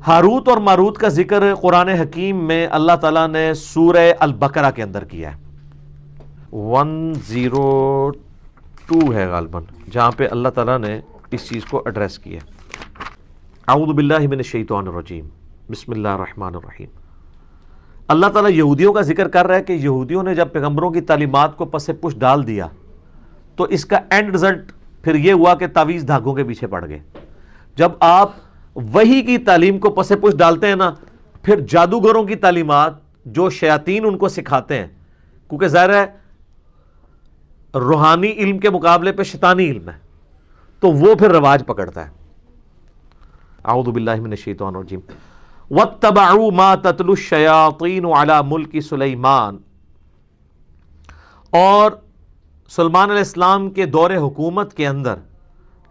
Harut اور ماروت کا ذکر قرآن حکیم میں اللہ تعالیٰ نے سورہ البقرہ کے اندر کیا ہے، 102 ہے غالباً، جہاں پہ اللہ تعالیٰ نے اس چیز کو ایڈریس کیا ہے۔ اعوذ باللہ من الشیطان الرجیم، بسم اللہ الرحمن الرحیم۔ اللہ تعالیٰ یہودیوں کا ذکر کر رہا ہے کہ یہودیوں نے جب پیغمبروں کی تعلیمات کو پس پش ڈال دیا تو اس کا اینڈ رزلٹ پھر یہ ہوا کہ تعویذ دھاگوں کے پیچھے پڑ گئے۔ جب آپ وحی کی تعلیم کو پس پش ڈالتے ہیں نا، پھر جادوگروں کی تعلیمات جو شیاطین ان کو سکھاتے ہیں، کیونکہ ظاہر ہے روحانی علم کے مقابلے پہ شیطانی علم ہے، تو وہ پھر رواج پکڑتا ہے۔ اعوذ باللہ من الشیطان الرجیم۔ وَاتَّبَعُوا مَا تَتْلُو الشَّيَاطِينُ عَلَى مُلْكِ سُلَيْمَانَ، اور سلیمان علیہ السلام کے دور حکومت کے اندر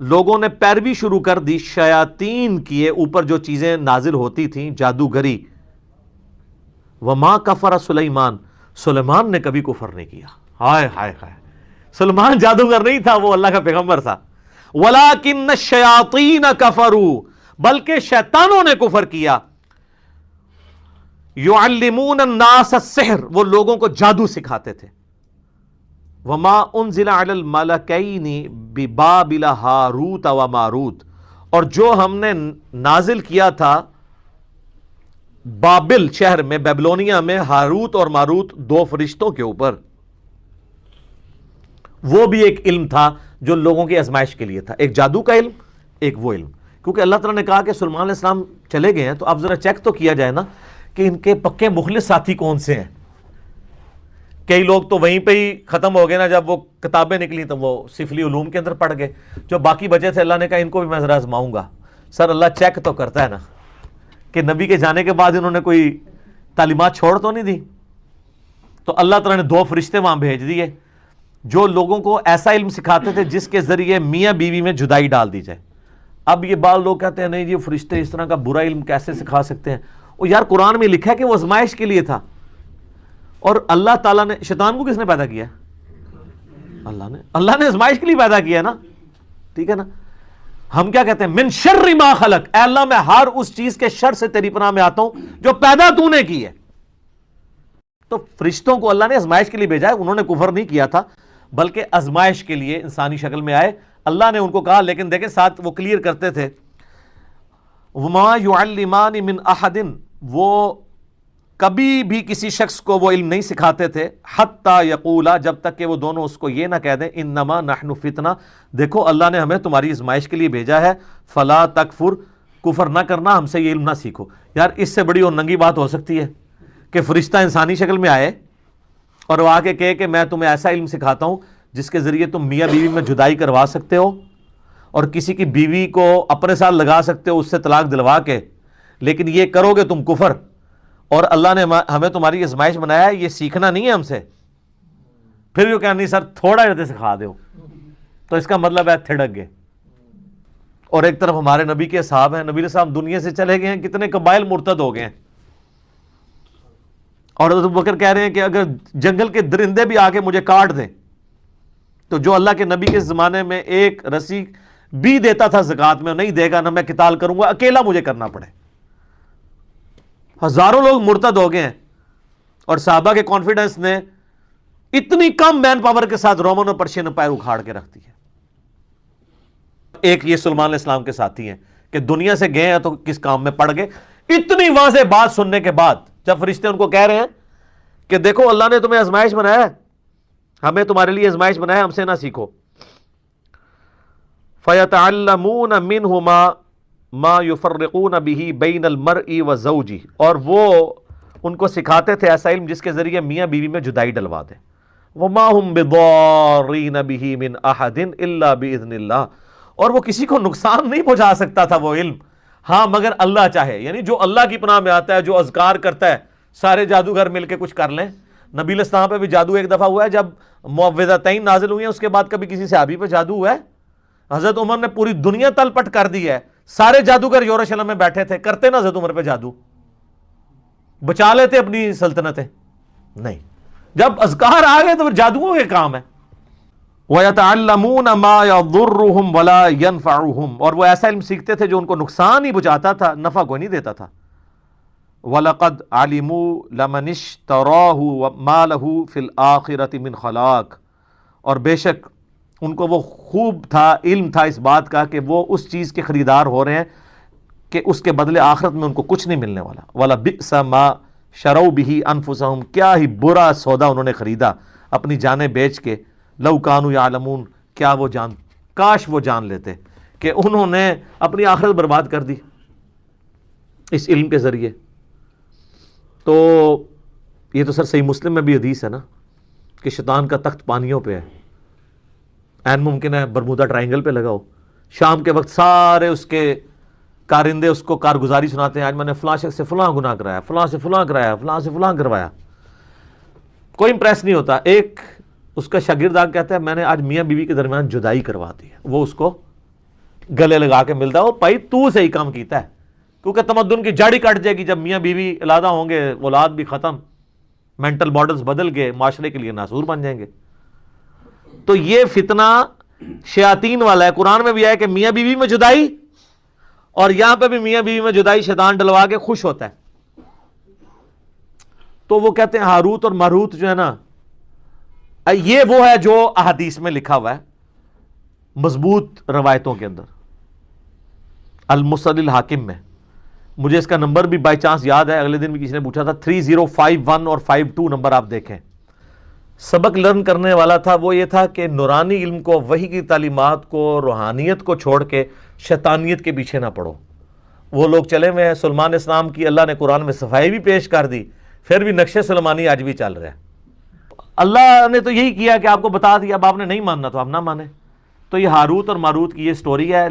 لوگوں نے پیروی شروع کر دی شیاطین کی اوپر جو چیزیں نازل ہوتی تھیں، جادوگری۔ وَمَا كَفَرَ سُلَيْمَانَ، سلیمان نے کبھی کفر نہیں کیا۔ ہائے ہائے ہائے، سلیمان جادوگر نہیں تھا، وہ اللہ کا پیغمبر تھا۔ وَلَٰكِنَّ الشَّيَاطِينَ كَفَرُوا، بلکہ شیطانوں نے کفر کیا۔ يُعَلِّمُونَ النَّاسَ السِّحْرَ، وہ لوگوں کو جادو سکھاتے تھے۔ وَمَا أُنزِلَ عَلَى الْمَلَكَيْنِ بِبَابِلَ هَارُوتَ وَمَارُوتَ، اور جو ہم نے نازل کیا تھا بابل شہر میں، بیبلونیا میں، ہاروت اور ماروت دو فرشتوں کے اوپر، وہ بھی ایک علم تھا جو لوگوں کی آزمائش کے لیے تھا، ایک جادو کا علم، ایک وہ علم۔ کیونکہ اللہ تعالیٰ نے کہا کہ سلیمان علیہ السلام چلے گئے ہیں، تو اب ذرا چیک تو کیا جائے نا کہ ان کے پکے مخلص ساتھی کون سے ہیں۔ کئی لوگ تو وہیں پہ ہی ختم ہو گئے نا، جب وہ کتابیں نکلی تو وہ سفلی علوم کے اندر پڑ گئے۔ جو باقی بچے تھے اللہ نے کہا ان کو بھی میں ذرا آزماؤں گا۔ سر اللہ چیک تو کرتا ہے نا کہ نبی کے جانے کے بعد انہوں نے کوئی تعلیمات چھوڑ تو نہیں دی۔ تو اللہ تعالیٰ نے دو فرشتے وہاں بھیج دیے جو لوگوں کو ایسا علم سکھاتے تھے جس کے ذریعے میاں بیوی میں جدائی ڈال دی جائے۔ اب یہ بعض لوگ کہتے ہیں نہیں جی فرشتے اس طرح کا برا علم کیسے سکھا سکتے ہیں؟ وہ یار قرآن میں لکھا ہے کہ وہ آزمائش کے لیے تھا، اور اللہ تعالیٰ نے، شیطان کو کس نے پیدا کیا؟ اللہ نے آزمائش کے لیے پیدا کیا ہے نا، ٹھیک ہے نا۔ ہم کیا کہتے ہیں؟ من شر ما خلق، اے اللہ میں ہر اس چیز کے شر سے تیری پناہ میں آتا ہوں جو پیدا تو نے کی ہے۔ تو فرشتوں کو اللہ نے آزمائش کے لیے بھیجا ہے، انہوں نے کفر نہیں کیا تھا بلکہ آزمائش کے لیے انسانی شکل میں آئے، اللہ نے ان کو کہا، لیکن دیکھیں ساتھ وہ کلیئر کرتے تھے وَمَا يُعَلِّمَانِ مِنْ أَحَدٍ، وہ کبھی بھی کسی شخص کو وہ علم نہیں سکھاتے تھے، حَتَّى يَقُولَا، جب تک کہ وہ دونوں اس کو یہ نہ کہہ دیں اِنَّمَا نَحْنُ فِتْنَةٌ، دیکھو اللہ نے ہمیں تمہاری آزمائش کے لیے بھیجا ہے، فَلَا تَكْفُرْ، کفر نہ کرنا، ہم سے یہ علم نہ سیکھو۔ یار اس سے بڑی اور ننگی بات ہو سکتی ہے کہ فرشتہ انسانی شکل میں آئے اور وہ آ کے کہے کہ میں تمہیں ایسا علم سکھاتا ہوں جس کے ذریعے تم میاں بیوی میں جدائی کروا سکتے ہو اور کسی کی بیوی کو اپنے ساتھ لگا سکتے ہو اس سے طلاق دلوا کے، لیکن یہ کرو گے تم کفر، اور اللہ نے ہمیں تمہاری آزمائش بنایا ہے، یہ سیکھنا نہیں ہے ہم سے۔ پھر یہ کہنا نہیں سر تھوڑا جاتے سکھا دو، تو اس کا مطلب ہے تھڑک گئے۔ اور ایک طرف ہمارے نبی کے صحاب ہیں، نبی صاحب دنیا سے چلے گئے ہیں، کتنے قبائل مرتد ہو گئے ہیں، اور حضرت ابوبکر کہہ رہے ہیں کہ اگر جنگل کے درندے بھی آ کے مجھے کاٹ دیں تو جو اللہ کے نبی کے زمانے میں ایک رسی بھی دیتا تھا زکوٰۃ میں نہیں دے گا، نہ میں قتال کروں گا، اکیلا مجھے کرنا پڑے۔ ہزاروں لوگ مرتد ہو گئے ہیں، اور صحابہ کے کانفیڈنس نے اتنی کم مین پاور کے ساتھ رومن اور پرشین امپائر اکھاڑ کے رکھ دی ہے۔ ایک یہ سلیمان علیہ السلام کے ساتھی ہیں کہ دنیا سے گئے ہیں تو کس کام میں پڑ گئے۔ اتنی واضح بات سننے کے بعد جب فرشتے ان کو کہہ رہے ہیں کہ دیکھو اللہ نے تمہیں آزمائش بنایا ہے، ہمیں تمہارے لیے آزمائش بنایا ہے، ہم سے نہ سیکھو۔ فَيَتَعَلَّمُونَ مِنْهُمَا مَا يُفَرِّقُونَ بِهِ بَيْنَ الْمَرْءِ وَزَوْجِهِ، اور وہ ان کو سکھاتے تھے ایسا علم جس کے ذریعے میاں بیوی میں جدائی ڈلوا دیں۔ وَمَا هُمْ بِضَارِّينَ بِهِ مِنْ أَحَدٍ إِلَّا بِإِذْنِ اللَّهِ، اور وہ کسی کو نقصان نہیں پہنچا سکتا تھا وہ علم، ہاں مگر اللہ چاہے، یعنی جو اللہ کی پناہ میں آتا ہے، جو اذکار کرتا ہے، سارے جادوگر مل کے کچھ کر لیں۔ نبی علیہ السلام پہ بھی جادو ایک دفعہ ہوا ہے جب معوذتین نازل ہوئی ہیں، اس کے بعد کبھی کسی صحابی پہ جادو ہوا ہے؟ حضرت عمر نے پوری دنیا تل پٹ کر دی ہے، سارے جادوگر یروشلم میں بیٹھے تھے، کرتے نا حضرت عمر پہ جادو، بچا لیتے اپنی سلطنتیں؟ نہیں، جب اذکار آ گئے تو پھر جادوؤں کے کام ہے۔ وَيَتَعَلَّمُونَ مَا يَضُرُّهُمْ وَلَا يَنْفَعُهُمْ، اور وہ ایسا علم سیکھتے تھے جو ان کو نقصان ہی پہنچاتا تھا، نفع کو نہیں دیتا تھا. وَلَقَدْ عَلِمُوا لَمَنِ اشْتَرَاهُ مَا لَهُ فِي الْآخِرَةِ مِنْ خَلَاقٍ، اور بے شک ان کو وہ خوب تھا، علم تھا اس بات کا کہ وہ اس چیز کے خریدار ہو رہے ہیں کہ اس کے بدلے آخرت میں ان کو کچھ نہیں ملنے والا. وَلَبِئْسَ مَا شَرَوْا بِهِ أَنفُسَهُمْ، کیا ہی برا سودا انہوں نے خریدا اپنی جانیں بیچ کے. لَوْ كَانُوا يَعْلَمُونَ، کیا وہ کاش وہ جان لیتے کہ انہوں نے اپنی آخرت برباد کر دی اس علم کے ذریعے. تو یہ تو سر صحیح مسلم میں بھی حدیث ہے نا کہ شیطان کا تخت پانیوں پہ ہے، عین ممکن ہے برمودا ٹرائنگل پہ لگا ہو. شام کے وقت سارے اس کے کارندے اس کو کارگزاری سناتے ہیں، آج میں نے فلاں شخص سے فلاں گناہ کرایا، فلاں سے فلاں کرایا، فلاں سے فلاں کروایا. کوئی امپریس نہیں ہوتا. ایک اس کا شاگرد آ کہتا ہے میں نے آج میاں بیوی کے درمیان جدائی کروا دی ہے. وہ اس کو گلے لگا کے ملتا ہے، وہ بھائی تو صحیح کام کیتا ہے، کیونکہ تمدن کی جڑ ہی کٹ جائے گی جب میاں بیوی علیحدہ ہوں گے، اولاد بھی ختم، مینٹل ماڈلز بدل گئے، معاشرے کے لیے ناسور بن جائیں گے. تو یہ فتنہ شیاطین والا ہے. قرآن میں بھی آیا کہ میاں بیوی میں جدائی، اور یہاں پہ بھی میاں بیوی میں جدائی شیطان ڈلوا کے خوش ہوتا ہے. تو وہ کہتے ہیں ہاروت اور ماروت جو ہے نا، یہ وہ ہے جو احادیث میں لکھا ہوا ہے مضبوط روایتوں کے اندر. المسند الحاکم میں مجھے اس کا نمبر بھی بائی چانس یاد ہے، اگلے دن بھی کسی نے پوچھا تھا، 3051 اور 52 نمبر آپ دیکھیں. سبق لرن کرنے والا تھا وہ یہ تھا کہ نورانی علم کو، وحی کی تعلیمات کو، روحانیت کو چھوڑ کے شیطانیت کے پیچھے نہ پڑو. وہ لوگ چلے ہوئے ہیں، سلمان اسلام کی اللہ نے قرآن میں صفائی بھی پیش کر دی، پھر بھی نقش سلمانی آج بھی چل رہا ہے. اللہ نے تو یہی کیا کہ آپ کو بتا دیا، اب آپ نے نہیں ماننا تو آپ نہ مانیں. تو یہ ہاروت اور ماروت کی یہ سٹوری ہے.